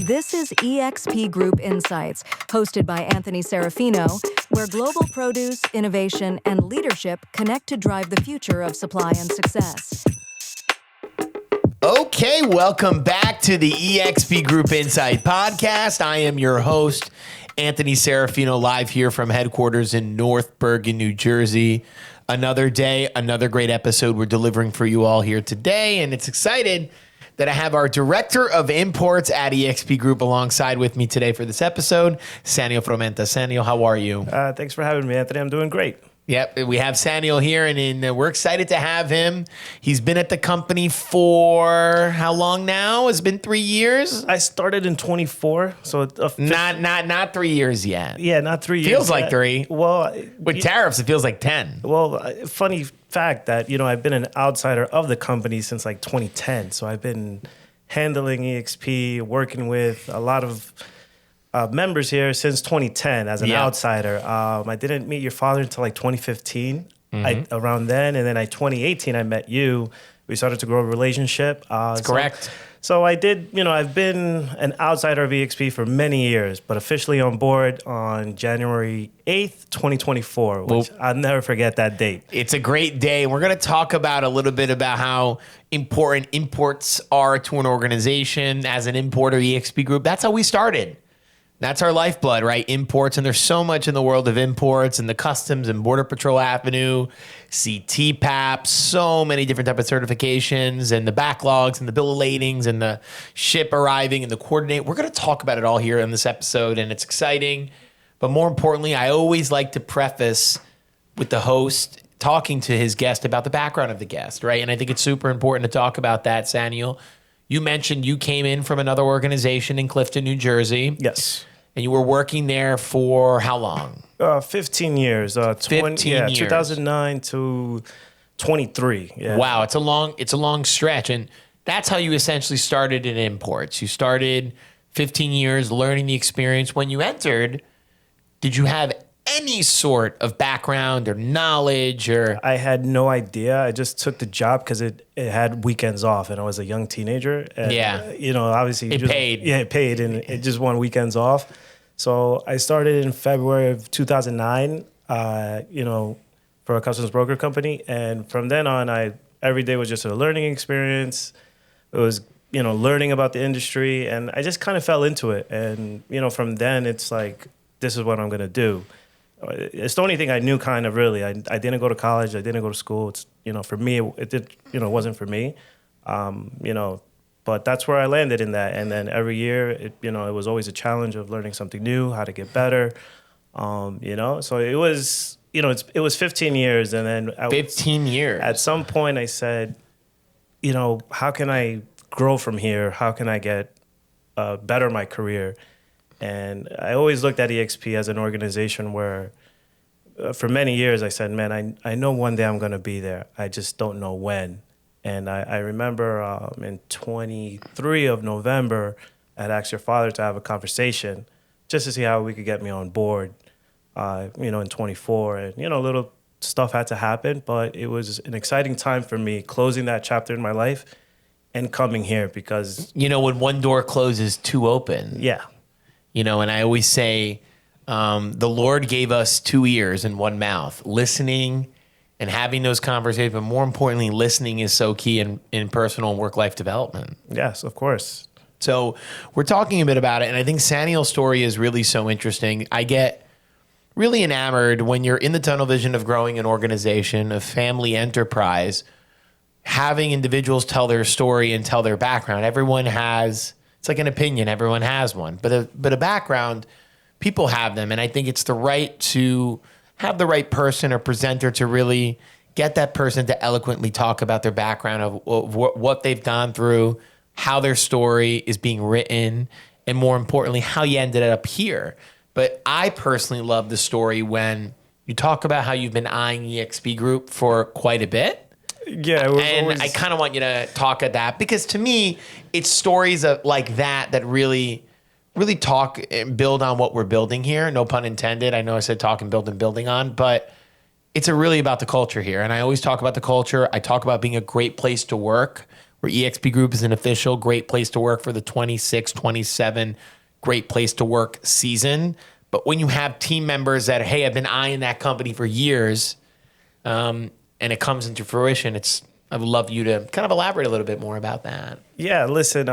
This is eXp Group Insights, hosted by Anthony Serafino, where global produce, innovation, and leadership connect to drive the future of supply and success. Okay, welcome back to the eXp Group Insight podcast. I am your host, Anthony Serafino, live here from headquarters in North Bergen, New Jersey. Another day, another great episode we're delivering for you all here today, and it's excited that I have our Director of Imports at eXp Group alongside with me today for this episode, Saniel Frometa. Saniel, how are you? Thanks for having me, Anthony. I'm doing great. Yep, we have Saniel here, and we're excited to have him. He's been at the company for how long now? It's been 3 years? I started in 24, so Not 3 years yet. Yeah, not 3 years. Feels like 3. Well, With tariffs, it feels like 10. Well, funny fact that I've been an outsider of the company since like 2010. So I've been handling EXP, working with a lot of members here since 2010 as an outsider. I didn't meet your father until like 2015, around then. And then 2018, I met you. We started to grow a relationship. That's correct. So I did, I've been an outsider of EXP for many years, but officially on board on January 8th, 2024, which I'll never forget that date. It's a great day. We're going to talk about a little bit about how important imports are to an organization. As an importer, eXp Group, that's how we started. That's our lifeblood, right? Imports. And there's so much in the world of imports and the Customs and Border Patrol Avenue, CTPAP, so many different type of certifications and the backlogs and the bill of ladings and the ship arriving and the coordinate. We're going to talk about it all here in this episode, and it's exciting. But more importantly, I always like to preface with the host talking to his guest about the background of the guest, right? And I think it's super important to talk about that, Saniel. You mentioned you came in from another organization in Clifton, New Jersey. Yes. And you were working there for how long? 15 years. 15 years. 2009 to 23. Yeah. Wow, it's a long stretch. And that's how you essentially started in imports. You started 15 years learning the experience. When you entered, did you have any sort of background or knowledge? Or I had no idea. I just took the job because it had weekends off, and I was a young teenager. And, obviously it paid. Yeah, it paid, and it just won weekends off. So I started in February of 2009. For a customs broker company, and from then on, every day was just a learning experience. It was learning about the industry, and I just kind of fell into it. And from then, it's like, this is what I'm gonna do. It's the only thing I knew, kind of, really. I didn't go to college. I didn't go to school. It's, for me, it wasn't for me. But that's where I landed in that. And then every year, it was always a challenge of learning something new, how to get better. So it was, it was 15 years. And then 15 years. At some point I said, how can I grow from here? How can I get better my career? And I always looked at eXp as an organization where, for many years, I said, man, I know one day I'm going to be there. I just don't know when. And I remember in 23 of November, I'd asked your father to have a conversation just to see how we could get me on board, in 24. And, little stuff had to happen, but it was an exciting time for me, closing that chapter in my life and coming here because... when one door closes, two open. Yeah. And I always say, the Lord gave us 2 ears and 1 mouth, listening and having those conversations. But more importantly, listening is so key in personal and work-life development. Yes, of course. So we're talking a bit about it. And I think Saniel's story is really so interesting. I get really enamored when you're in the tunnel vision of growing an organization, a family enterprise, having individuals tell their story and tell their background. Everyone has... It's like an opinion. Everyone has one. But a background, people have them. And I think it's the right to have the right person or presenter to really get that person to eloquently talk about their background of what they've gone through, how their story is being written, and more importantly, how you ended up here. But I personally love the story when you talk about how you've been eyeing eXp Group for quite a bit. Yeah, I kind of want you to talk at that, because to me, it's stories like that really talk and build on what we're building here. No pun intended. I know I said talk and build and building on, but it's really about the culture here. And I always talk about the culture. I talk about being a great place to work where EXP Group is an official great place to work for the 26-27 great place to work season. But when you have team members that, hey, I've been eyeing that company for years, and it comes into fruition, I would love you to kind of elaborate a little bit more about that. Yeah, listen,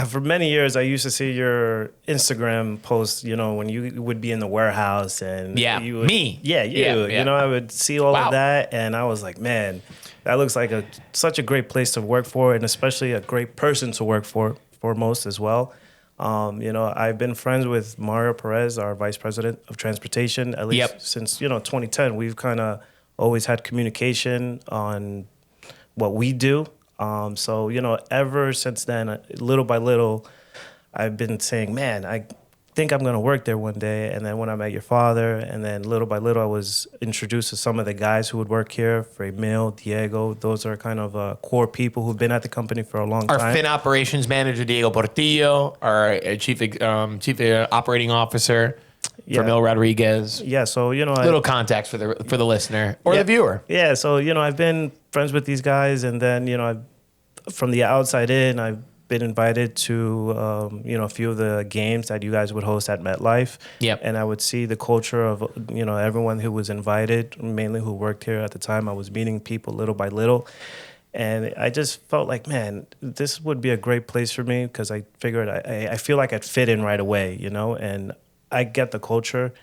for many years I used to see your Instagram posts, when you would be in the warehouse and you would, me. Yeah, you. Yeah. I would see all of that and I was like, man, that looks like such a great place to work for, and especially a great person to work for, foremost as well. I've been friends with Mario Perez, our vice president of transportation, at least since 2010. We've kind of always had communication on what we do. So ever since then, little by little, I've been saying, man, I think I'm going to work there one day. And then when I met your father, and then little by little, I was introduced to some of the guys who would work here, Frometa, Diego. Those are kind of core people who've been at the company for a long time. Our Fin Operations Manager, Diego Portillo, our Chief Operating Officer, Camille Rodriguez. Yeah, so, little context for the listener or the viewer. Yeah, so, I've been friends with these guys, and then, from the outside in, I've been invited to, a few of the games that you guys would host at MetLife. Yep. And I would see the culture of, everyone who was invited, mainly who worked here at the time. I was meeting people little by little. And I just felt like, man, this would be a great place for me, because I figured I feel like I'd fit in right away, and I get the culture.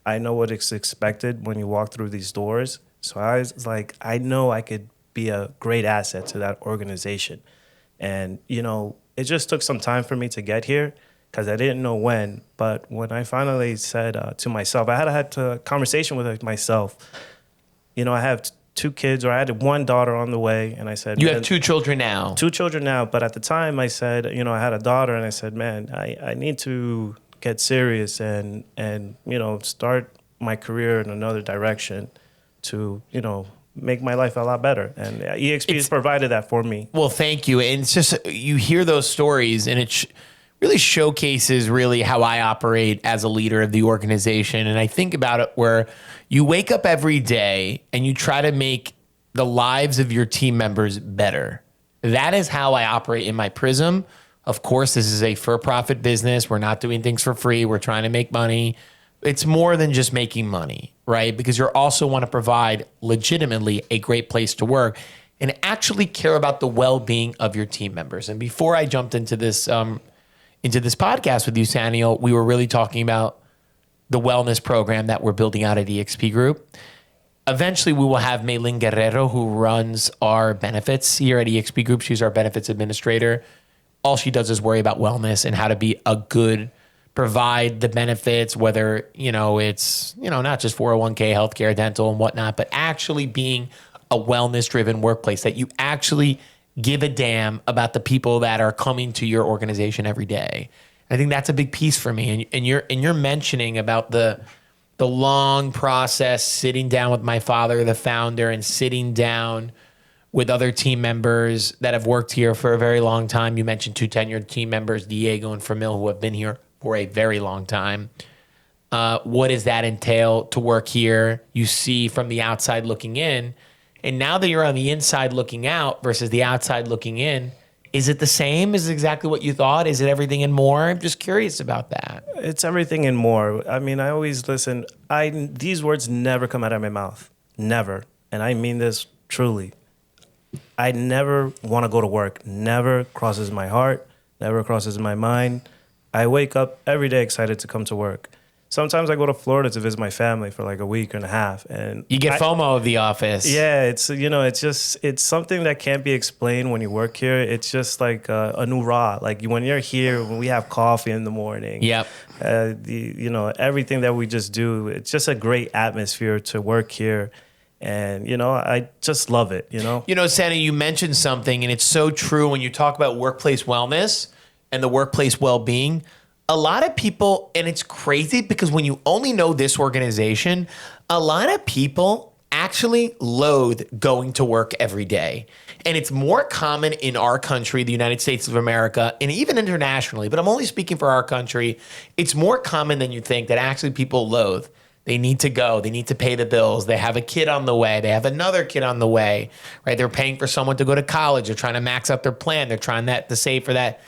I know what is expected when you walk through these doors. So I was like, I know I could be a great asset to that organization. And, it just took some time for me to get here, because I didn't know when. But when I finally said to myself, I had a conversation with myself. I have two kids, or I had one daughter on the way. And I said, you have two children now. Two children now. But at the time I said, I had a daughter, and I said, man, I need to get serious and start my career in another direction to, make my life a lot better. And EXP has provided that for me. Well, thank you. And it's just, you hear those stories, and it really showcases really how I operate as a leader of the organization. And I think about it where you wake up every day and you try to make the lives of your team members better. That is how I operate in my prism. Of course, this is a for-profit business. We're not doing things for free. We're trying to make money. It's more than just making money, right? Because you also want to provide legitimately a great place to work and actually care about the well-being of your team members. And before I jumped into this podcast with you, Saniel, we were really talking about the wellness program that we're building out at EXP Group. Eventually, we will have Maylin Guerrero, who runs our benefits here at EXP Group. She's our benefits administrator. All she does is worry about wellness and how to be provide the benefits, whether, it's, not just 401k, healthcare, dental and whatnot, but actually being a wellness driven workplace, that you actually give a damn about the people that are coming to your organization every day. I think that's a big piece for me. And you're mentioning about the long process, sitting down with my father, the founder, and sitting down with other team members that have worked here for a very long time. You mentioned two tenured team members, Diego and Frometa, who have been here for a very long time. What does that entail to work here? You see from the outside looking in. And now that you're on the inside looking out versus the outside looking in, is it the same? Is it exactly what you thought? Is it everything and more? I'm just curious about that. It's everything and more. I mean, I always listen. These words never come out of my mouth. Never. And I mean this truly. I never want to go to work. Never crosses my heart. Never crosses my mind. I wake up every day excited to come to work. Sometimes I go to Florida to visit my family for like a week and a half, and you get FOMO of the office. Yeah, it's something that can't be explained when you work here. It's just like a new raw. Like when you're here, when we have coffee in the morning. Yep. Everything that we just do. It's just a great atmosphere to work here. And, I just love it, Sandy, you mentioned something, and it's so true when you talk about workplace wellness and the workplace well-being. A lot of people, and it's crazy because when you only know this organization, a lot of people actually loathe going to work every day. And it's more common in our country, the United States of America, and even internationally, but I'm only speaking for our country. It's more common than you think that actually people loathe They need to go. They need to pay the bills. They have a kid on the way. They have another kid on the way, right? They're paying for someone to go to college. They're trying to max out their plan. They're trying to save for that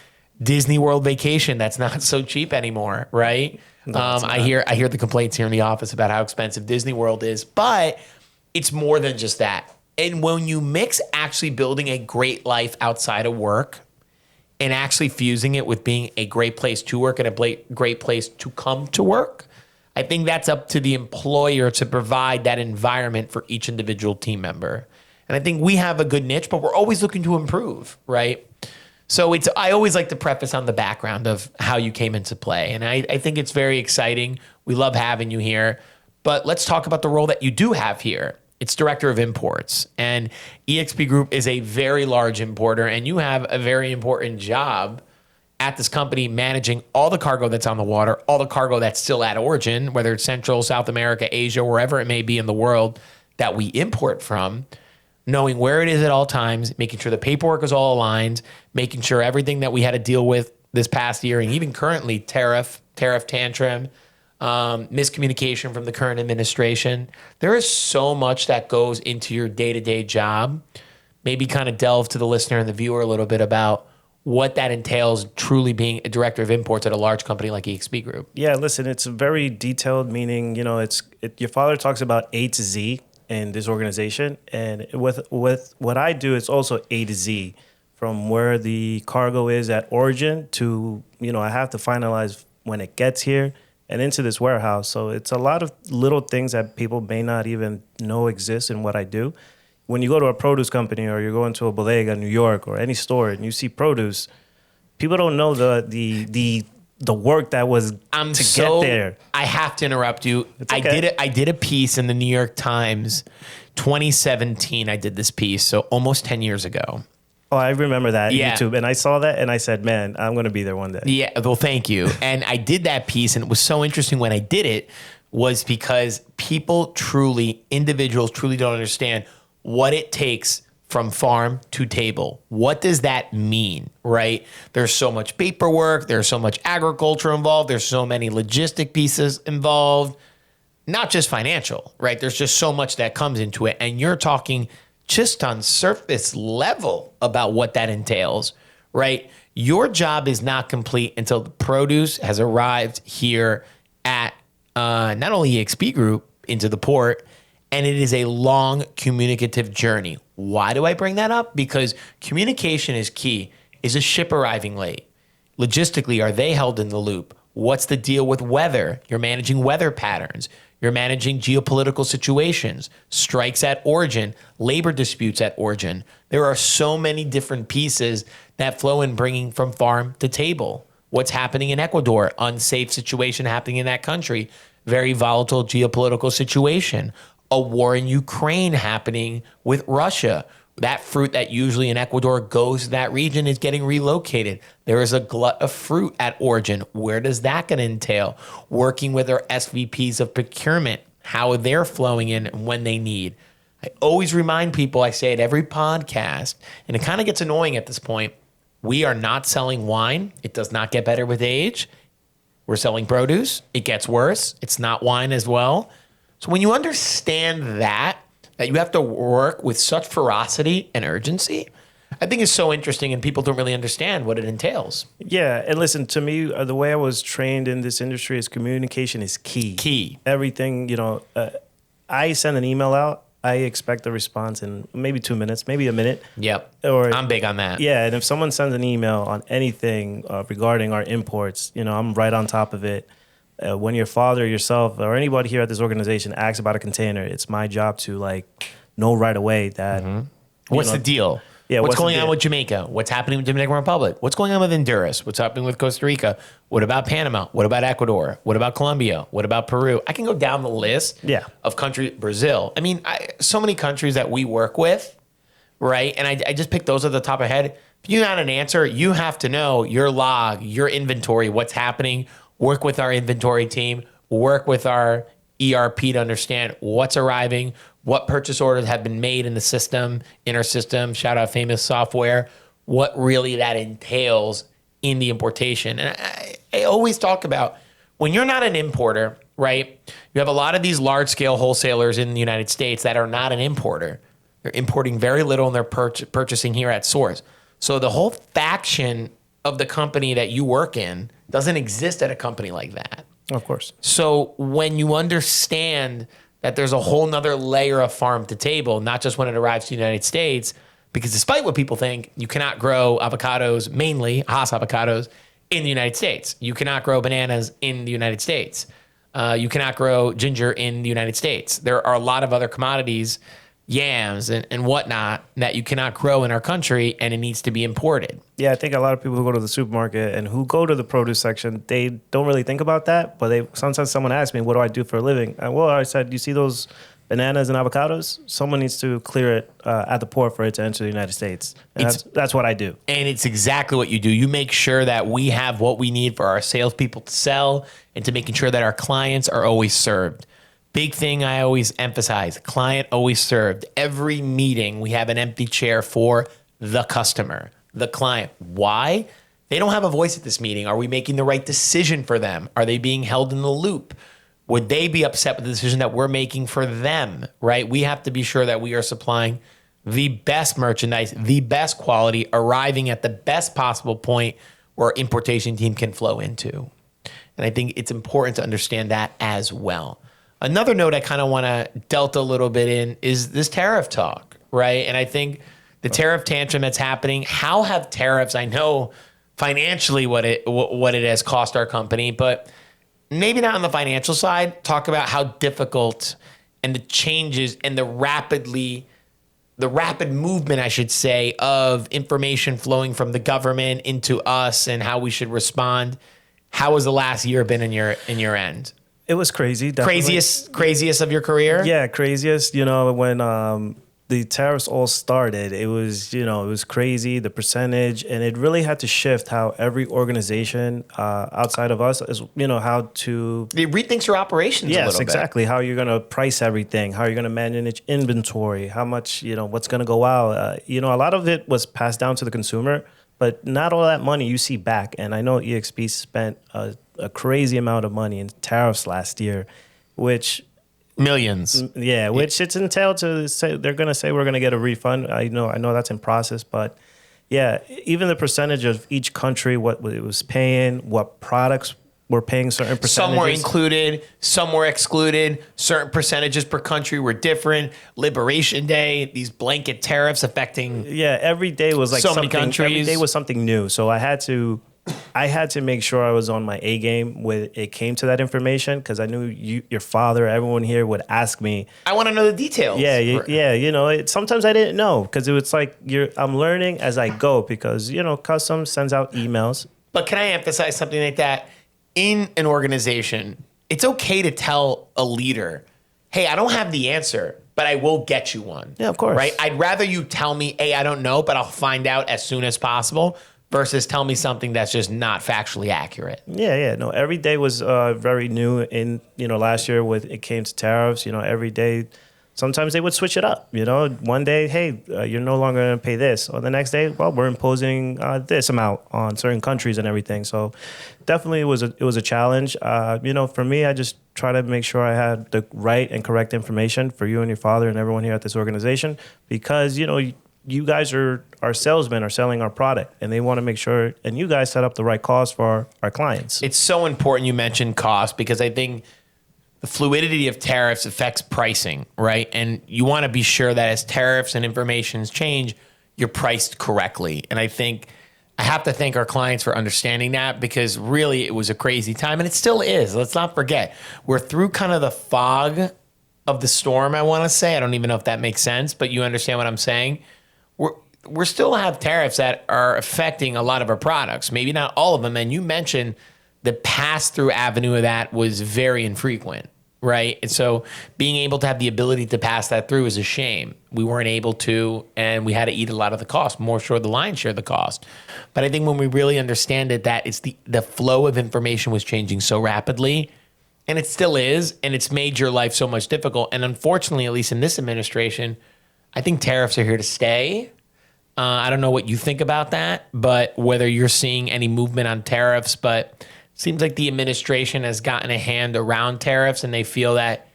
Disney World vacation that's not so cheap anymore, right? No, I hear the complaints here in the office about how expensive Disney World is, but it's more than just that. And when you mix actually building a great life outside of work and actually fusing it with being a great place to work and a great place to come to work, I think that's up to the employer to provide that environment for each individual team member. And I think we have a good niche, but we're always looking to improve, right? So I always like to preface on the background of how you came into play. And I think it's very exciting. We love having you here. But let's talk about the role that you do have here. It's Director of Imports. And eXp Group is a very large importer, and you have a very important job at this company managing all the cargo that's on the water, all the cargo that's still at origin, whether it's Central, South America, Asia, wherever it may be in the world that we import from, knowing where it is at all times, making sure the paperwork is all aligned, making sure everything that we had to deal with this past year and even currently tariff tantrum, miscommunication from the current administration. There is so much that goes into your day-to-day job. Maybe kind of delve to the listener and the viewer a little bit about what that entails truly being a director of imports at a large company like eXp Group. Yeah, listen, it's very detailed, meaning, your father talks about A to Z in this organization. And with what I do, it's also A to Z, from where the cargo is at origin to, I have to finalize when it gets here and into this warehouse. So it's a lot of little things that people may not even know exist in what I do. When you go to a produce company or you go into a bodega in New York or any store and you see produce, people don't know the work that was get there. I have to interrupt you. It's okay. I did a piece in the New York Times, 2017. I did this piece, so almost 10 years ago. Oh, I remember that Yeah. YouTube, and I saw that, and I said, "Man, I'm going to be there one day." Yeah, well, thank you. And I did that piece, and it was so interesting when I did it, was because individuals truly don't understand what it takes from farm to table. What does that mean, right? There's so much paperwork. There's so much agriculture involved. There's so many logistic pieces involved, not just financial, right? There's just so much that comes into it. And you're talking just on surface level about what that entails, right? Your job is not complete until the produce has arrived here at not only eXp Group into the port, and it is a long communicative journey. Why do I bring that up? Because communication is key. Is a ship arriving late? Logistically, are they held in the loop? What's the deal with weather? You're managing weather patterns. You're managing geopolitical situations, strikes at origin, labor disputes at origin. There are so many different pieces that flow in bringing from farm to table. What's happening in Ecuador? Unsafe situation happening in that country. Very volatile geopolitical situation. A war in Ukraine happening with Russia. That fruit that usually in Ecuador goes to that region is getting relocated. There is a glut of fruit at origin. Where does that going to entail? Working with our SVPs of procurement, how they're flowing in and when they need. I always remind people, I say it every podcast, and it kind of gets annoying at this point. We are not selling wine. It does not get better with age. We're selling produce. It gets worse. It's not wine as well. So when you understand that you have to work with such ferocity and urgency, I think is so interesting, and people don't really understand what it entails. Yeah, and listen, to me, the way I was trained in this industry is communication is key. Key. Everything, I send an email out, I expect a response in maybe 2 minutes, maybe a minute. Yep, Or I'm big on that. Yeah, and if someone sends an email on anything regarding our imports, I'm right on top of it. When your father, yourself, or anybody here at this organization asks about a container, it's my job to know right away that. What's the deal? Yeah, what's going on with Jamaica? What's happening with Dominican Republic? What's going on with Honduras? What's happening with Costa Rica? What about Panama? What about Ecuador? What about Colombia? What about Peru? I can go down the list of countries. Brazil. I mean, so many countries that we work with, right? And I just picked those at the top of my head. If you got an answer, you have to know your log, your inventory, what's happening. Work with our inventory team, work with our ERP to understand what's arriving, what purchase orders have been made in the system, in our system, shout out famous software, what really that entails in the importation. And I always talk about when you're not an importer right? You have a lot of these large scale wholesalers in the United States that are not an importer. They're importing very little and they're purchasing here at source. So the whole faction of the company that you work in doesn't exist at a company like that. Of course. So when you understand that there's a whole nother layer of farm to table, not just when it arrives to the United States, because despite what people think, you cannot grow avocados, mainly Hass avocados, in the United States. You cannot grow bananas in the United States. You cannot grow ginger in the United States. There are a lot of other commodities, yams and whatnot, that you cannot grow in our country, and it needs to be imported. Yeah, I think a lot of people who go to the supermarket and who go to the produce section, they don't really think about that. But sometimes someone asks me, what do I do for a living? Well, I said, you see those bananas and avocados? Someone needs to clear it at the port for it to enter the United States. And that's what I do. And it's exactly what you do. You make sure that we have what we need for our salespeople to sell and to making sure that our clients are always served. Big thing I always emphasize, client always served. Every meeting, we have an empty chair for the customer, the client. Why? They don't have a voice at this meeting. Are we making the right decision for them? Are they being held in the loop? Would they be upset with the decision that we're making for them, right? We have to be sure that we are supplying the best merchandise, the best quality, arriving at the best possible point where our importation team can flow into. And I think it's important to understand that as well. Another note I kind of want to delta a little bit in is this tariff talk, right? And I think the tariff tantrum that's happening, how have tariffs, I know financially what it has cost our company, but maybe not on the financial side, talk about how difficult and the changes and the rapid movement, I should say, of information flowing from the government into us and how we should respond. How has the last year been in your end? It was crazy. Definitely. Craziest of your career? Yeah, craziest. When the tariffs all started, it was crazy, the percentage, and it really had to shift how every organization outside of us is, how to... It rethinks your operations a little bit. Yes, exactly. How you're going to price everything, how you're going to manage inventory, how much, what's going to go out. A lot of it was passed down to the consumer, but not all that money you see back. And I know EXP spent a crazy amount of money in tariffs last year, which... Millions. Yeah, which it's entailed to say they're going to say we're going to get a refund. I know that's in process, but yeah, even the percentage of each country, what it was paying, what products were paying certain percentages. Some were included, some were excluded. Certain percentages per country were different. Liberation Day, these blanket tariffs affecting every day was like so something. Many countries. Every day was something new, so I had to make sure I was on my A game when it came to that information, because I knew your father, everyone here would ask me. I want to know the details. Sometimes I didn't know, because it was like I'm learning as I go, because customs sends out emails. But can I emphasize something like that? In an organization, it's okay to tell a leader, hey, I don't have the answer, but I will get you one. Yeah, of course. Right? I'd rather you tell me, hey, I don't know, but I'll find out as soon as possible, versus tell me something that's just not factually accurate. No, every day was very new. In last year, when it came to tariffs, every day, sometimes they would switch it up. One day, hey, you're no longer going to pay this, or the next day, well, we're imposing this amount on certain countries and everything. So definitely, it was a challenge. For me, I just try to make sure I had the right and correct information for you and your father and everyone here at this organization, because you guys are our salesmen, are selling our product, and they want to make sure, and you guys set up the right cost for our clients. It's so important you mentioned cost, because I think the fluidity of tariffs affects pricing, right? And you want to be sure that as tariffs and informations change, you're priced correctly. And I think I have to thank our clients for understanding that, because really it was a crazy time, and it still is. Let's not forget, we're through kind of the fog of the storm, I want to say. I don't even know if that makes sense, but you understand what I'm saying. We're still have tariffs that are affecting a lot of our products, maybe not all of them. And you mentioned the pass-through avenue of that was very infrequent, right? And so being able to have the ability to pass that through is a shame. We weren't able to, and we had to eat a lot of the cost, more sure the lion's share of the cost. But I think when we really understand it, that it's the flow of information was changing so rapidly, and it still is, and it's made your life so much difficult. And unfortunately, at least in this administration, I think tariffs are here to stay. I don't know what you think about that, but whether you're seeing any movement on tariffs, but seems like the administration has gotten a hand around tariffs, and they feel that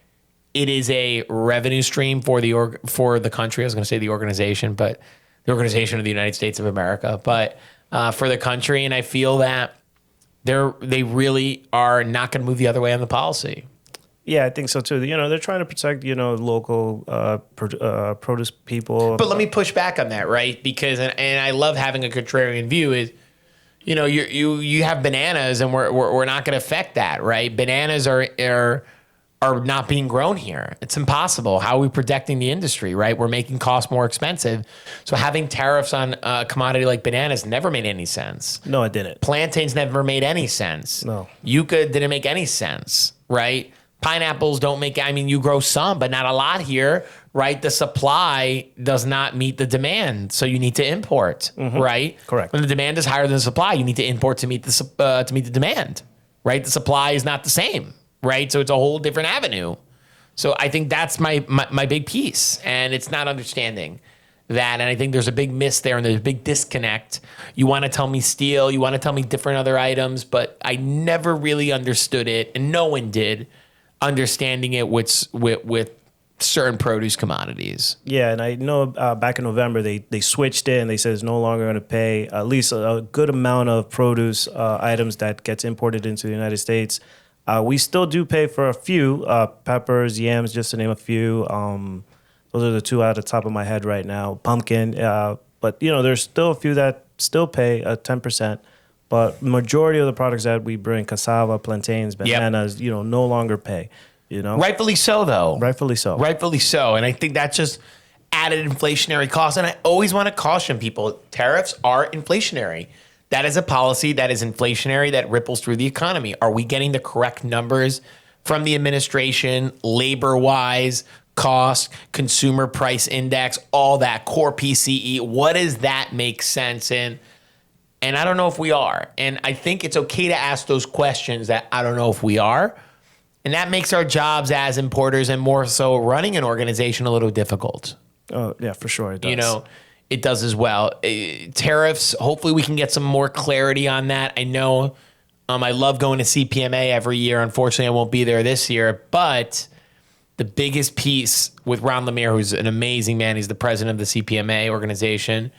it is a revenue stream for the country. I was going to say the organization, but the Organization of the United States of America, but for the country. And I feel that they really are not going to move the other way on the policy. Yeah, I think so too. They're trying to protect, local produce people. But let me push back on that, right? Because and I love having a contrarian view. Is you have bananas, and we're not going to affect that, right? Bananas are not being grown here. It's impossible. How are we protecting the industry, right? We're making costs more expensive. So having tariffs on a commodity like bananas never made any sense. No, it didn't. Plantains never made any sense. No. Yucca didn't make any sense, right? Pineapples don't make, you grow some, but not a lot here, right? The supply does not meet the demand, so you need to import, right? Correct. When the demand is higher than the supply, you need to import to meet the demand, right? The supply is not the same, right? So it's a whole different avenue. So I think that's my big piece, and it's not understanding that. And I think there's a big miss there, and there's a big disconnect. You want to tell me steel, you want to tell me different other items, but I never really understood it, and no one did, understanding it with certain produce commodities. Yeah, and I know back in November they switched it, and they said it's no longer going to pay at least a good amount of produce items that gets imported into the United States. We still do pay for a few peppers, yams, just to name a few. Those are the two out of the top of my head right now. Pumpkin, but there's still a few that still pay 10%. But majority of the products that we bring, cassava, plantains, bananas, no longer pay. Rightfully so, though. Rightfully so. Rightfully so. And I think that's just added inflationary costs. And I always want to caution people, tariffs are inflationary. That is a policy that is inflationary, that ripples through the economy. Are we getting the correct numbers from the administration, labor-wise, cost, consumer price index, all that, core PCE? What does that make sense in? And I don't know if we are. And I think it's okay to ask those questions that I don't know if we are. And that makes our jobs as importers, and more so running an organization, a little difficult. Oh, yeah, for sure it does. It does as well. Tariffs, hopefully we can get some more clarity on that. I know I love going to CPMA every year. Unfortunately, I won't be there this year. But the biggest piece with Ron Lemire, who's an amazing man, he's the president of the CPMA organization.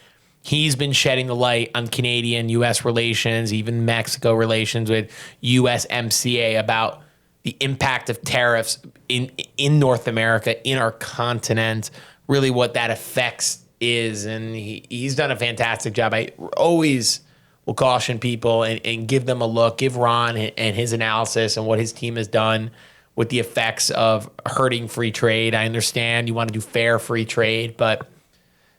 He's been shedding the light on Canadian-U.S. relations, even Mexico relations with USMCA, about the impact of tariffs in North America, in our continent, really what that affects is. And he's done a fantastic job. I always will caution people and give them a look, give Ron and his analysis and what his team has done with the effects of hurting free trade. I understand you want to do fair free trade, but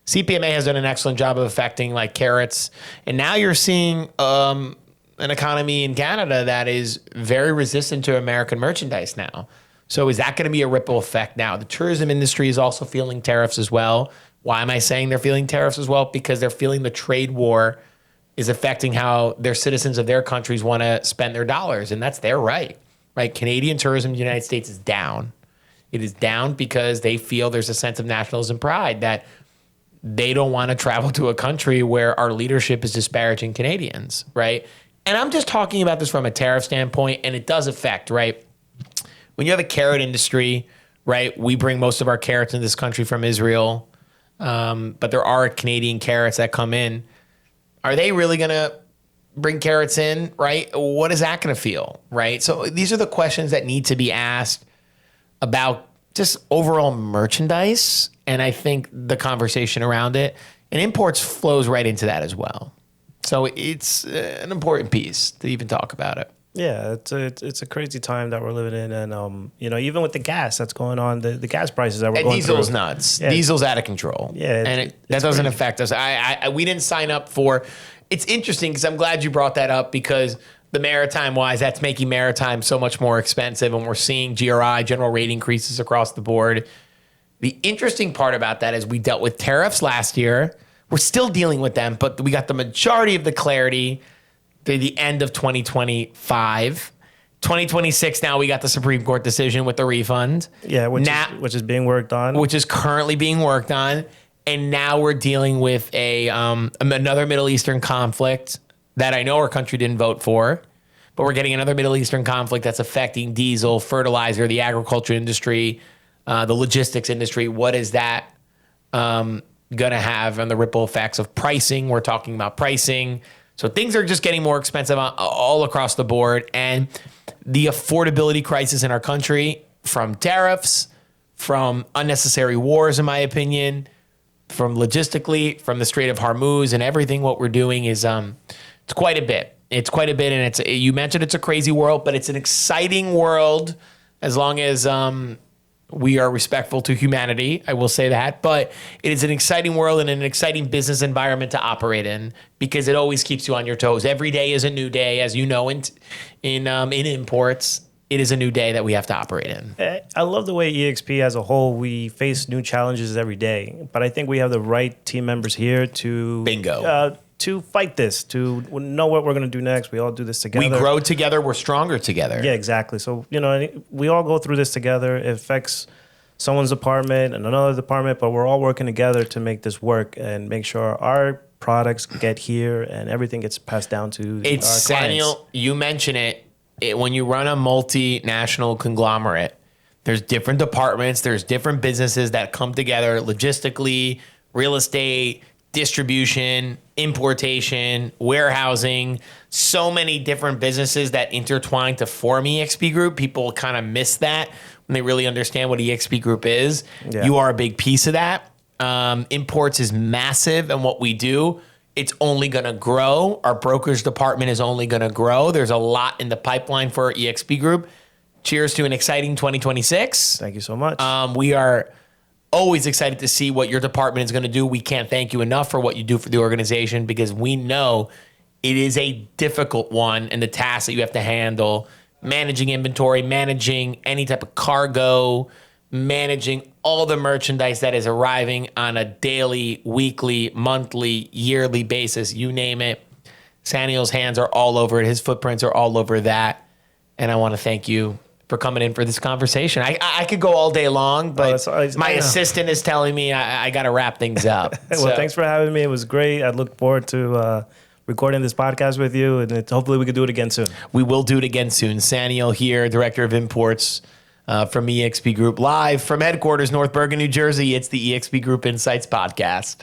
CPMA has done an excellent job of affecting like carrots. And now you're seeing an economy in Canada that is very resistant to American merchandise now. So is that going to be a ripple effect now? The tourism industry is also feeling tariffs as well. Why am I saying they're feeling tariffs as well? Because they're feeling the trade war is affecting how their citizens of their countries want to spend their dollars. And that's their right. Canadian tourism in the United States is down. It is down because they feel there's a sense of nationalism pride that they don't want to travel to a country where our leadership is disparaging Canadians, right? And I'm just talking about this from a tariff standpoint, and it does affect, right? When you have a carrot industry, right, we bring most of our carrots in this country from Israel, but there are Canadian carrots that come in. Are they really going to bring carrots in, right? What is that going to feel, right? So these are the questions that need to be asked about just overall merchandise, and I think the conversation around it, and imports flows right into that as well. So it's an important piece to even talk about it. Yeah, it's a crazy time that we're living in, and even with the gas that's going on, the gas prices that we're going through. Diesel's nuts. Yeah. Diesel's out of control. Yeah, and that doesn't affect us. We didn't sign up for. It's interesting because I'm glad you brought that up, because the maritime wise, that's making maritime so much more expensive, and we're seeing GRI, general rate increases across the board. The interesting part about that is we dealt with tariffs last year. We're still dealing with them, but we got the majority of the clarity to the end of 2025. 2026 now, we got the Supreme Court decision with the refund. Yeah, which is being worked on. Which is currently being worked on. And now we're dealing with another Middle Eastern conflict that I know our country didn't vote for, but we're getting another Middle Eastern conflict that's affecting diesel, fertilizer, the agriculture industry, the logistics industry. What is that going to have on the ripple effects of pricing? We're talking about pricing. So things are just getting more expensive all across the board. And the affordability crisis in our country, from tariffs, from unnecessary wars, in my opinion, from logistically, from the Strait of Hormuz and everything, what we're doing is it's quite a bit. It's quite a bit. And you mentioned it's a crazy world, but it's an exciting world as long as we are respectful to humanity. I will say that. But it is an exciting world and an exciting business environment to operate in because it always keeps you on your toes. Every day is a new day, as you know, in imports. It is a new day that we have to operate in. I love the way EXP as a whole, we face new challenges every day. But I think we have the right team members here to to fight this, to know what we're going to do next. We all do this together. We grow together. We're stronger together. Yeah, exactly. So, we all go through this together. It affects someone's department and another department, but we're all working together to make this work and make sure our products get here and everything gets passed down to our clients. Saniel, you mention it. When you run a multinational conglomerate, there's different departments, there's different businesses that come together logistically, real estate, distribution, importation, warehousing, so many different businesses that intertwine to form EXP Group. People kind of miss that when they really understand what EXP Group is. Yeah. You are a big piece of that. Imports is massive, and what we do, it's only going to grow. Our brokerage department is only going to grow. There's a lot in the pipeline for our EXP Group. Cheers to an exciting 2026. Thank you so much. We are always excited to see what your department is going to do. We can't thank you enough for what you do for the organization because we know it is a difficult one and the task that you have to handle, managing inventory, managing any type of cargo, managing all the merchandise that is arriving on a daily, weekly, monthly, yearly basis, you name it. Saniel's hands are all over it. His footprints are all over that. And I want to thank you for coming in for this conversation. I could go all day long, but my assistant is telling me I got to wrap things up. Well, thanks for having me. It was great. I look forward to recording this podcast with you, and hopefully we can do it again soon. We will do it again soon. Saniel here, Director of Imports from EXP Group, live from headquarters, North Bergen, New Jersey. It's the EXP Group Insights Podcast.